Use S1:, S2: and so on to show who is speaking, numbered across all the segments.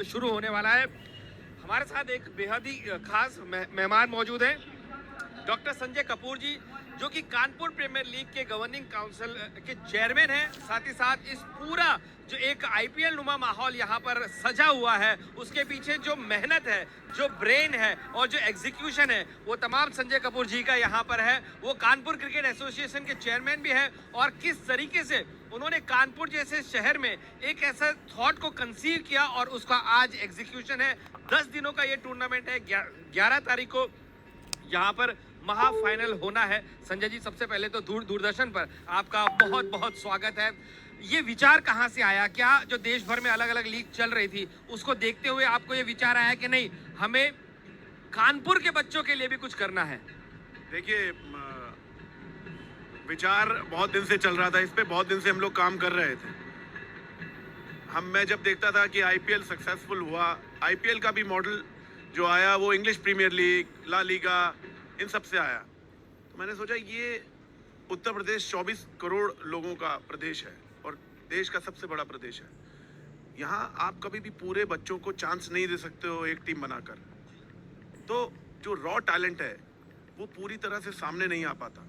S1: शुरू होने वाला है। हमारे साथ एक बेहद ही खास मेहमान मौजूद हैं, डॉक्टर संजय कपूर जी, जो कि कानपुर प्रीमियर लीग के गवर्निंग काउंसिल के चेयरमैन हैं। साथ ही साथ इस पूरा जो एक आईपीएल नुमा माहौल यहाँ पर सजा हुआ है, उसके पीछे जो मेहनत है, जो ब्रेन है और जो एग्जीक्यूशन है, वो तमाम संजय कपूर जी का यहाँ पर है। वो कानपुर क्रिकेट एसोसिएशन के चेयरमैन भी हैं और किस तरीके से उन्होंने कानपुर जैसे शहर में एक ऐसा थॉट को कंसीव किया और उसका आज एग्जीक्यूशन है। 10 दिनों का ये टूर्नामेंट है। 11 तारीख को यहाँ पर महा फाइनल होना है। संजय जी, सबसे पहले तो दूरदर्शन पर आपका बहुत बहुत स्वागत है। ये विचार कहाँ से आया? क्या जो देश भर में अलग अलग लीग चल रही थी उसको देखते हुए आपको ये विचार आया कि नहीं, हमें कानपुर के बच्चों के लिए भी कुछ करना है?
S2: देखिए, विचार बहुत दिन से चल रहा था, इस पे बहुत दिन से हम लोग काम कर रहे थे। मैं जब देखता था कि आईपीएल सक्सेसफुल हुआ, आईपीएल का भी मॉडल जो आया वो English Premier League, La Liga, इन सब से आया, तो मैंने सोचा ये उत्तर प्रदेश 24 करोड़ लोगों का प्रदेश है और देश का सबसे बड़ा प्रदेश है। यहाँ आप कभी भी पूरे बच्चों को चांस नहीं दे सकते हो एक टीम बनाकर। तो जो रॉ टैलेंट है वो पूरी तरह से सामने नहीं आ पाता।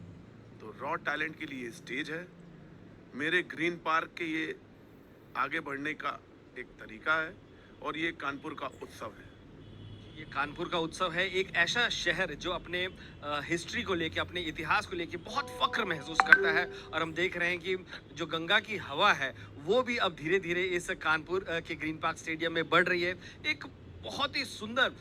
S2: तो रॉ टैलेंट के लिए स्टेज है। मेरे ग्रीन पार्क के ये आगे बढ़ने का एक तरीका है और ये कानपुर का उत्सव है।
S1: ये कानपुर का उत्सव है, एक ऐसा शहर जो अपने हिस्ट्री को लेके, अपने इतिहास को लेके बहुत फख्र महसूस करता है। और हम देख रहे हैं कि जो गंगा की हवा है वो भी अब धीरे धीरे इस कानपुर के ग्रीन पार्क स्टेडियम में बढ़ रही है। एक बहुत ही सुंदर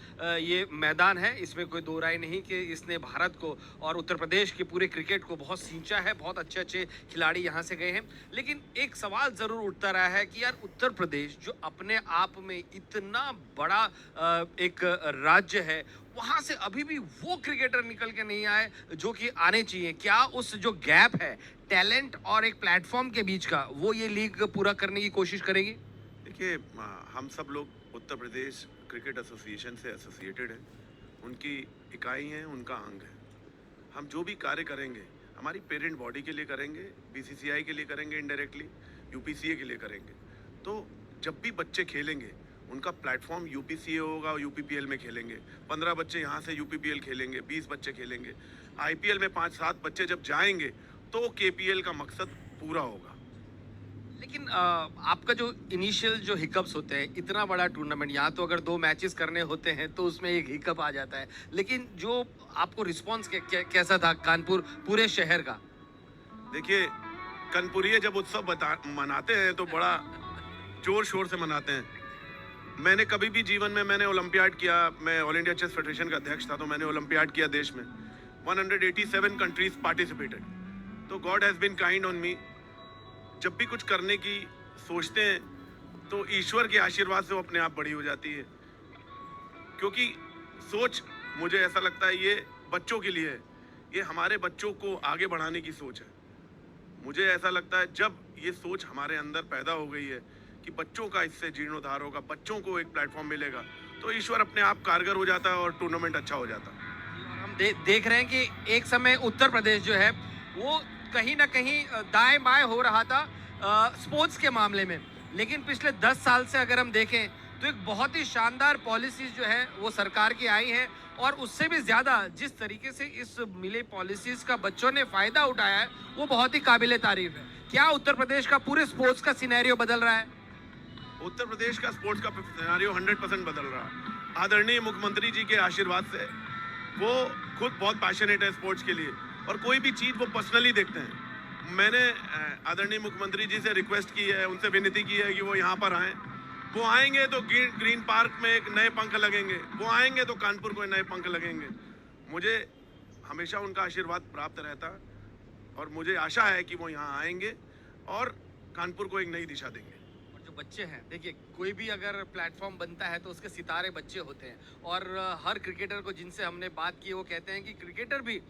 S1: ये मैदान है, इसमें कोई दो राय नहीं कि इसने भारत को और उत्तर प्रदेश के पूरे क्रिकेट को बहुत सींचा है। बहुत अच्छे अच्छे खिलाड़ी यहाँ से गए हैं। लेकिन एक सवाल ज़रूर उठता रहा है कि यार, उत्तर प्रदेश जो अपने आप में इतना बड़ा एक राज्य है, वहाँ से अभी भी वो क्रिकेटर निकल के नहीं आए जो कि आने चाहिए। क्या उस जो गैप है टैलेंट और एक प्लेटफॉर्म के बीच का, वो ये लीग पूरा करने की कोशिश करेगी?
S2: देखिए, हम सब लोग उत्तर प्रदेश क्रिकेट एसोसिएशन से एसोसिएटेड हैं, उनकी इकाई हैं, उनका अंग है। हम जो भी कार्य करेंगे हमारी पेरेंट बॉडी के लिए करेंगे, बीसीसीआई के लिए करेंगे, इनडायरेक्टली यूपीसीए के लिए करेंगे। तो जब भी बच्चे खेलेंगे उनका प्लेटफॉर्म यूपीसीए होगा, यूपीपीएल में खेलेंगे। 15 बच्चे यहाँ से यूपीपीएल खेलेंगे, 20 बच्चे खेलेंगे। आईपीएल में 5-7 बच्चे जब जाएंगे तो केपीएल का मकसद पूरा होगा।
S1: लेकिन आपका जो इनिशियल जो हिकअप्स होते हैं, इतना बड़ा टूर्नामेंट, यहाँ तो अगर 2 मैचेस करने होते हैं तो उसमें एक हिकअप आ जाता है। लेकिन जो आपको रिस्पॉन्स कैसा था कानपुर पूरे शहर का?
S2: देखिए, कानपुरिये जब उत्सव मनाते हैं तो बड़ा जोर शोर से मनाते हैं। मैंने कभी भी जीवन में मैंने ओलंपियाड किया, मैं ऑल इंडिया चेस फेडरेशन का अध्यक्ष था, तो मैंने ओलंपियाड किया देश में। 187 कंट्रीज पार्टिसिपेटेड। तो God has been kind on me. जब भी कुछ करने की सोचते हैं तो ईश्वर के आशीर्वाद से वो अपने आप बड़ी हो जाती है। क्योंकि सोच, मुझे ऐसा लगता है, ये बच्चों के लिए है। ये हमारे बच्चों को आगे बढ़ाने की सोच है। मुझे ऐसा लगता है जब ये सोच हमारे अंदर पैदा हो गई है कि बच्चों का इससे जीर्णोद्धार होगा, बच्चों को एक प्लेटफॉर्म मिलेगा, तो ईश्वर अपने आप कारगर हो जाता है और टूर्नामेंट अच्छा हो जाता है।
S1: हम देख रहे हैं कि एक समय उत्तर प्रदेश जो है वो कहीं ना कहीं दाएं बाएं हो रहा था स्पोर्ट्स के मामले में। लेकिन पिछले 10 साल से अगर हम देखें तो एक बहुत ही शानदार पॉलिसीज जो है वो सरकार की आई हैं। और उससे भी ज़्यादा जिस तरीके से इस मिले पॉलिसीज का बच्चों ने फ़ायदा उठाया है वो बहुत ही काबिले तारीफ है। क्या उत्तर प्रदेश का पूरे स्पोर्ट्स का सिनेरियो बदल रहा है?
S2: उत्तर प्रदेश का स्पोर्ट्स का सिनेरियो 100% बदल रहा है। आदरणीय मुख्यमंत्री जी के आशीर्वाद से। वो खुद बहुत पैशनेट है स्पोर्ट्स के लिए और कोई भी चीज़ वो पर्सनली देखते हैं। मैंने आदरणीय मुख्यमंत्री जी से रिक्वेस्ट की है, उनसे विनती की है कि वो यहाँ पर आएँ। वो आएंगे तो ग्रीन पार्क में एक नए पंख लगेंगे, वो आएंगे तो कानपुर को नए पंख लगेंगे। मुझे हमेशा उनका आशीर्वाद प्राप्त रहता और मुझे आशा है कि वो यहाँ आएंगे और कानपुर को एक नई दिशा देंगे।
S1: बच्चे हैं, देखिए, कोई भी अगर प्लेटफॉर्म बनता है तो उसके सितारे बच्चे होते हैं। और हर क्रिकेटर को जिनसे हमने बात की वो कहते हैं कि क्रिकेटर भी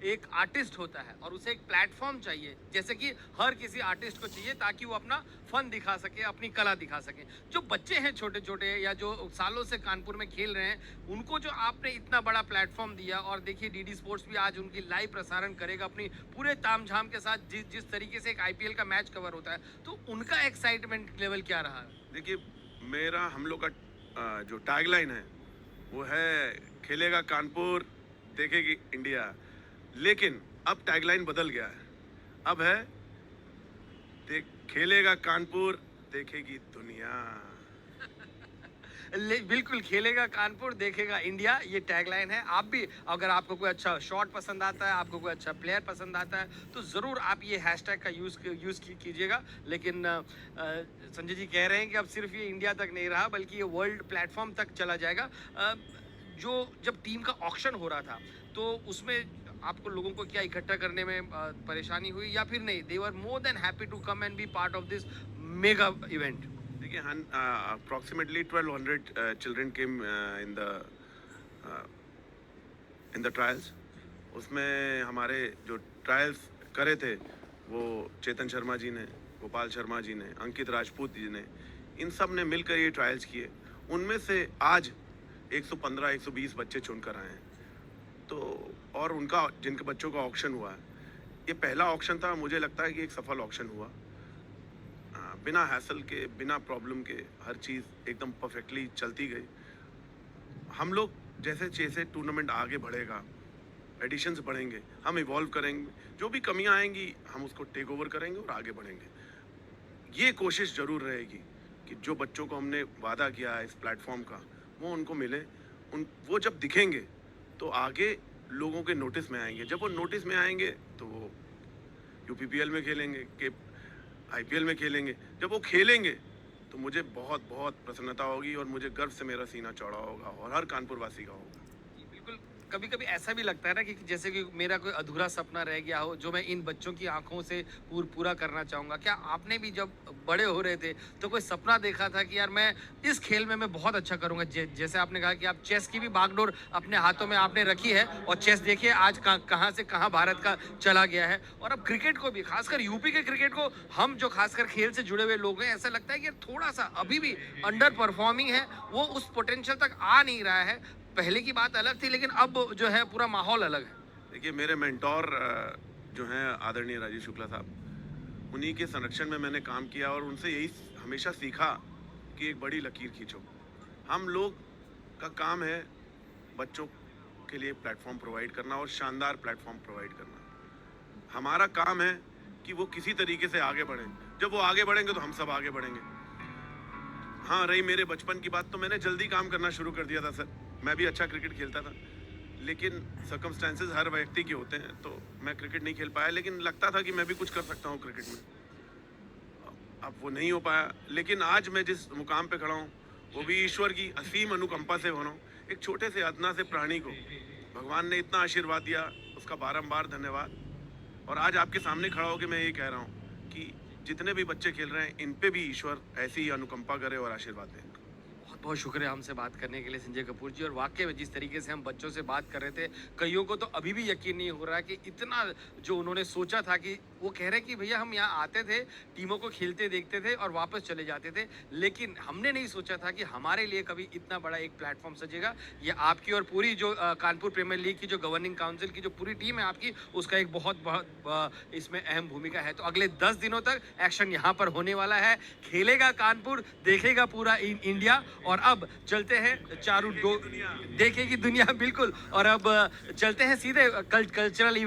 S1: एक आर्टिस्ट होता है और उसे एक प्लेटफॉर्म चाहिए, जैसे कि हर किसी आर्टिस्ट को चाहिए, ताकि वो अपना फन दिखा सके, अपनी कला दिखा सके। जो बच्चे हैं छोटे छोटे या जो सालों से कानपुर में खेल रहे हैं, उनको जो आपने इतना बड़ा प्लेटफॉर्म दिया, और देखिए डीडी स्पोर्ट्स भी आज उनकी लाइव प्रसारण करेगा अपनी पूरे तामझाम के साथ, जिस तरीके से एक आईपीएल का मैच कवर होता है, तो उनका एक्साइटमेंट लेवल क्या रहा है?
S2: देखिए, मेरा हम लोग का जो टैगलाइन है वो है खेलेगा कानपुर देखेगी इंडिया, लेकिन अब टैगलाइन बदल गया है। अब है खेलेगा कानपुर देखेगी दुनिया।
S1: बिल्कुल, खेलेगा कानपुर देखेगा इंडिया, ये टैगलाइन है। आप भी अगर आपको कोई अच्छा शॉट पसंद आता है, आपको कोई अच्छा प्लेयर पसंद आता है, तो ज़रूर आप ये हैशटैग का यूज़ कीजिएगा। लेकिन संजय जी कह रहे हैं कि अब सिर्फ ये इंडिया तक नहीं रहा, बल्कि ये वर्ल्ड प्लेटफॉर्म तक चला जाएगा। जब टीम का ऑक्शन हो रहा था, तो उसमें आपको लोगों को क्या इकट्ठा करने में परेशानी हुई या फिर नहीं? They were more than happy to come and be part of this mega event.
S2: देखिए, approximately 1200 children came in the trials. उसमें हमारे जो ट्रायल्स करे थे वो चेतन शर्मा जी ने, गोपाल शर्मा जी ने, अंकित राजपूत जी ने, इन सब ने मिलकर ये ट्रायल्स किए। उनमें से आज 115-120 बच्चे चुनकर आए हैं। तो और उनका जिनके बच्चों का ऑक्शन हुआ है, ये पहला ऑक्शन था। मुझे लगता है कि एक सफल ऑक्शन हुआ, बिना हैसल के, बिना प्रॉब्लम के, हर चीज़ एकदम परफेक्टली चलती गई। हम लोग जैसे जैसे टूर्नामेंट आगे बढ़ेगा, एडिशंस बढ़ेंगे, हम इवॉल्व करेंगे, जो भी कमियां आएंगी हम उसको टेक ओवर करेंगे और आगे बढ़ेंगे। ये कोशिश ज़रूर रहेगी कि जो बच्चों को हमने वादा किया है इस प्लेटफॉर्म का, वो उनको मिले। वो जब दिखेंगे तो आगे लोगों के नोटिस में आएंगे। जब वो नोटिस में आएंगे तो वो यूपीपीएल में खेलेंगे, कि आईपीएल में खेलेंगे। जब वो खेलेंगे तो मुझे बहुत बहुत प्रसन्नता होगी और मुझे गर्व से मेरा सीना चौड़ा होगा और हर कानपुर वासी का होगा।
S1: बिल्कुल, कभी कभी ऐसा भी लगता है ना कि जैसे कि मेरा कोई अधूरा सपना रह गया हो, जो मैं इन बच्चों की आंखों से पूरा करना चाहूँगा। क्या आपने भी जब बड़े हो रहे थे तो कोई सपना देखा था कि यार मैं इस खेल में मैं बहुत अच्छा करूँगा? जैसे आपने कहा कि आप चेस की भी बागडोर अपने हाथों में आपने रखी है, और चेस देखिए आज कहाँ से कहाँ भारत का चला गया है। और अब क्रिकेट को भी, खासकर यूपी के क्रिकेट को, हम जो खासकर खेल से जुड़े हुए लोग हैं, ऐसा लगता है कि थोड़ा सा अभी भी अंडर परफॉर्मिंग है, वो उस पोटेंशियल तक आ नहीं रहा है। पहले की बात अलग थी, लेकिन अब जो है पूरा माहौल अलग है।
S2: देखिए, मेरे मेंटोर जो हैं आदरणीय राजीव शुक्ला साहब, उन्हीं के संरक्षण में मैंने काम किया और उनसे यही हमेशा सीखा कि एक बड़ी लकीर खींचो। हम लोग का काम है बच्चों के लिए प्लेटफॉर्म प्रोवाइड करना और शानदार प्लेटफॉर्म प्रोवाइड करना। हमारा काम है कि वो किसी तरीके से आगे बढ़ें। जब वो आगे बढ़ेंगे तो हम सब आगे बढ़ेंगे। हाँ, रही मेरे बचपन की बात, तो मैंने जल्दी काम करना शुरू कर दिया था सर। मैं भी अच्छा क्रिकेट खेलता था, लेकिन सर्कमस्टेंसेस हर व्यक्ति के होते हैं, तो मैं क्रिकेट नहीं खेल पाया। लेकिन लगता था कि मैं भी कुछ कर सकता हूँ क्रिकेट में। अब वो नहीं हो पाया। लेकिन आज मैं जिस मुकाम पे खड़ा हूँ, वो भी ईश्वर की असीम अनुकंपा से बना हूँ। एक छोटे से अदना से प्राणी को भगवान ने इतना आशीर्वाद दिया, उसका बारंबार धन्यवाद। और आज आपके सामने खड़ा होकर मैं ये कह रहा हूँ कि जितने भी बच्चे खेल रहे हैं, इन पे भी ईश्वर ऐसी ही अनुकंपा करे और आशीर्वाद दे।
S1: बहुत बहुत शुक्रिया हमसे बात करने के लिए संजय कपूर जी। और वाकई में जिस तरीके से हम बच्चों से बात कर रहे थे, कईयों को तो अभी भी यकीन नहीं हो रहा कि इतना जो उन्होंने सोचा था, कि वो कह रहे कि भैया हम यहाँ आते थे, टीमों को खेलते देखते थे और वापस चले जाते थे, लेकिन हमने नहीं सोचा था कि हमारे लिए कभी इतना बड़ा एक प्लेटफॉर्म सजेगा। ये आपकी और पूरी जो कानपुर प्रीमियर लीग की जो गवर्निंग काउंसिल की जो पूरी टीम है आपकी, उसका एक बहुत बहुत इसमें अहम भूमिका है। तो अगले 10 दिनों तक एक्शन यहाँ पर होने वाला है। खेलेगा कानपुर, देखेगा पूरा इंडिया। और अब चलते हैं चारू देखेगी दुनिया, बिल्कुल। और अब चलते हैं सीधे कल्चरल इवेंट